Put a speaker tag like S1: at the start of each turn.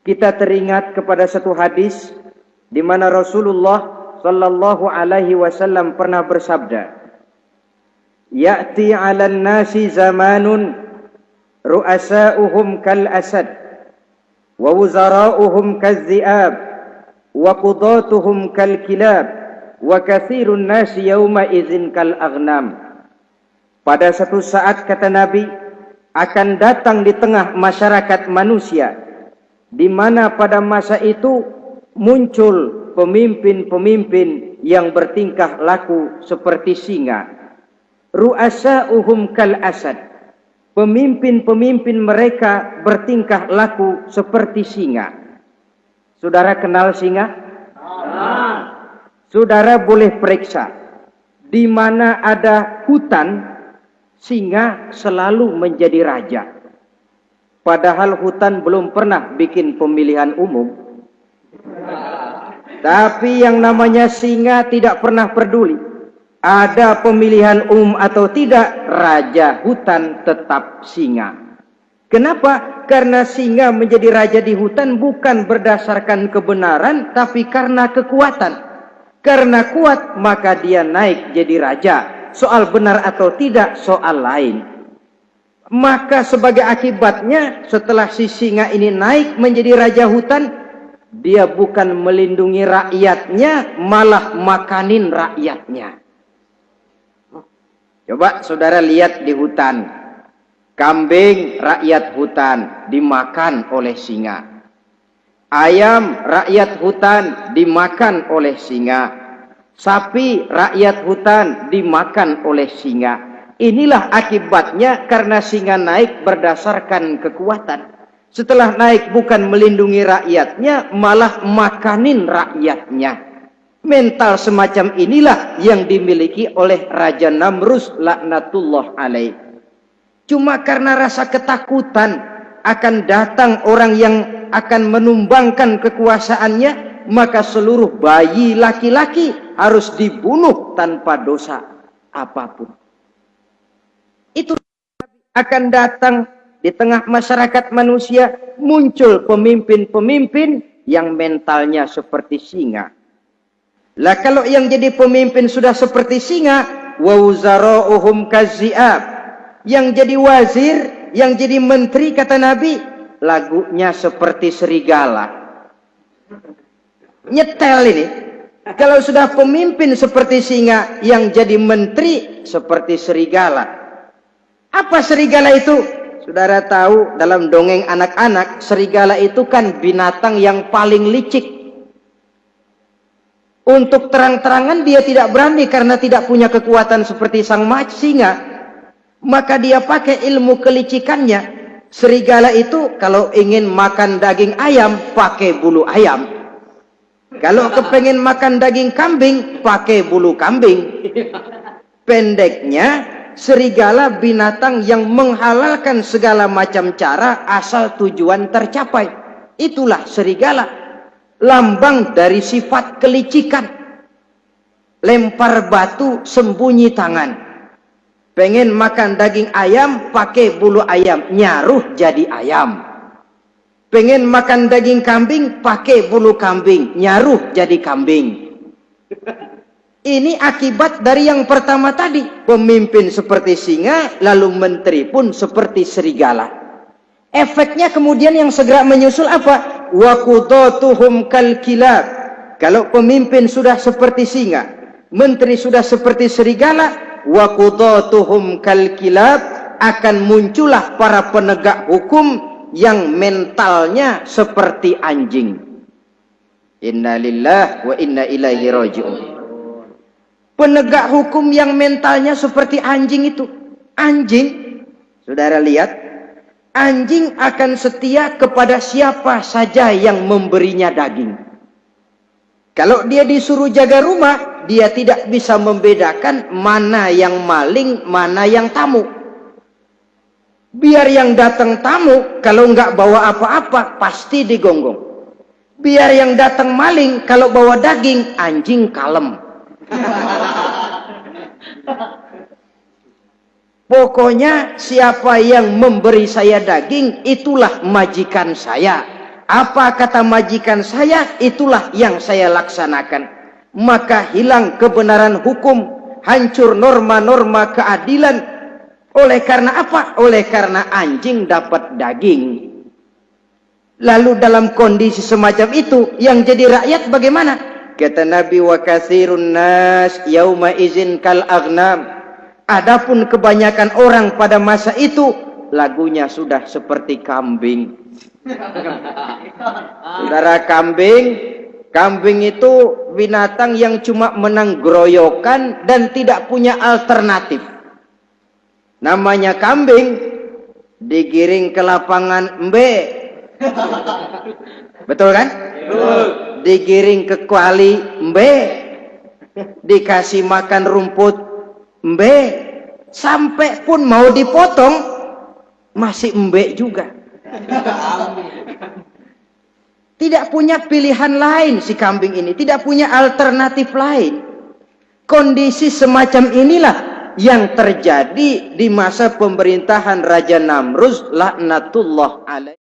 S1: kita teringat kepada satu hadis di mana Rasulullah sallallahu alaihi wasallam pernah bersabda, "Ya'ti 'alan nasi zamanun ru'asa'uhum kal asad wa wuzara'uhum kaz-zi'ab wa qudatuhum kal kilab wa katsirun nasi yawma idzin kal aghnam." Pada satu saat, kata Nabi, akan datang di tengah masyarakat manusia, di mana pada masa itu muncul pemimpin-pemimpin yang bertingkah laku seperti singa. Ru'asa'uhum kal asad. Pemimpin-pemimpin mereka bertingkah laku seperti singa. Saudara kenal singa? Saudara boleh periksa, di mana ada hutan, singa selalu menjadi raja. Padahal hutan belum pernah bikin pemilihan umum. Tapi yang namanya singa tidak pernah peduli. Ada pemilihan umum atau tidak, raja hutan tetap singa. Kenapa? Karena singa menjadi raja di hutan bukan berdasarkan kebenaran, tapi karena kekuatan. Karena kuat, maka dia naik jadi raja. Soal benar atau tidak, soal lain. Maka sebagai akibatnya, setelah si singa ini naik menjadi raja hutan, dia bukan melindungi rakyatnya, malah makanin rakyatnya. Coba saudara lihat di hutan, kambing rakyat hutan dimakan oleh singa, ayam rakyat hutan dimakan oleh singa, sapi rakyat hutan dimakan oleh singa. Inilah akibatnya karena singa naik berdasarkan kekuatan. Setelah naik bukan melindungi rakyatnya, malah makanin rakyatnya. Mental semacam inilah yang dimiliki oleh Raja Namrus laknatullah alaih. Cuma karena rasa ketakutan akan datang orang yang akan menumbangkan kekuasaannya, maka seluruh bayi laki-laki harus dibunuh tanpa dosa apapun. Itu akan datang di tengah masyarakat manusia, muncul pemimpin-pemimpin yang mentalnya seperti singa. Lah kalau yang jadi pemimpin sudah seperti singa, wa wuzara'uhum kaz-zi'ab. Yang jadi wazir, yang jadi menteri, kata Nabi, lagunya seperti serigala. Nyetel ini. Kalau sudah pemimpin seperti singa, yang jadi menteri seperti serigala. Apa serigala itu? Saudara tahu dalam dongeng anak-anak, serigala itu kan binatang yang paling licik. Untuk terang-terangan dia tidak berani karena tidak punya kekuatan seperti sang singa. Maka dia pakai ilmu kelicikannya. Serigala itu kalau ingin makan daging ayam, pakai bulu ayam. Kalau kepengen makan daging kambing, pakai bulu kambing. Pendeknya, serigala binatang yang menghalalkan segala macam cara asal tujuan tercapai. Itulah serigala. Lambang dari sifat kelicikan. Lempar batu, sembunyi tangan. Pengen makan daging ayam, pakai bulu ayam, nyaruh jadi ayam. Pengen makan daging kambing, pakai bulu kambing, nyaruh jadi kambing. Ini akibat dari yang pertama tadi. Pemimpin seperti singa, lalu menteri pun seperti serigala. Efeknya kemudian yang segera menyusul apa? Wa qudatuhum kal kilab. Kalau pemimpin sudah seperti singa, menteri sudah seperti serigala, wa qudatuhum kal kilab, akan muncullah para penegak hukum yang mentalnya seperti anjing. Innalillahi wa inna ilaihi raji'un. Penegak hukum yang mentalnya seperti anjing itu. Anjing, saudara lihat, anjing akan setia kepada siapa saja yang memberinya daging. Kalau dia disuruh jaga rumah, dia tidak bisa membedakan mana yang maling, mana yang tamu. Biar yang datang tamu, kalau nggak bawa apa-apa, pasti digonggong. Biar yang datang maling, kalau bawa daging, anjing kalem. Pokoknya siapa yang memberi saya daging, itulah majikan saya. Apa kata majikan saya, itulah yang saya laksanakan. Maka hilang kebenaran hukum, hancur norma-norma keadilan. Oleh karena apa? Oleh karena anjing dapat daging. Lalu dalam kondisi semacam itu, yang jadi rakyat bagaimana? Kata Nabi, wa katsirun nas yauma izin kal aghnam. Adapun kebanyakan orang pada masa itu, lagunya sudah seperti kambing. Saudara, kambing itu binatang yang cuma menang groyokan dan tidak punya alternatif. Namanya kambing, digiring ke lapangan embe. Betul kan? Betul. Digiring ke kuali embe. Dikasih makan rumput embe. Sampai pun mau dipotong masih embe juga. Tidak punya pilihan lain si kambing ini, tidak punya alternatif lain. Kondisi semacam inilah yang terjadi di masa pemerintahan Raja Namruz laknatullah alaih.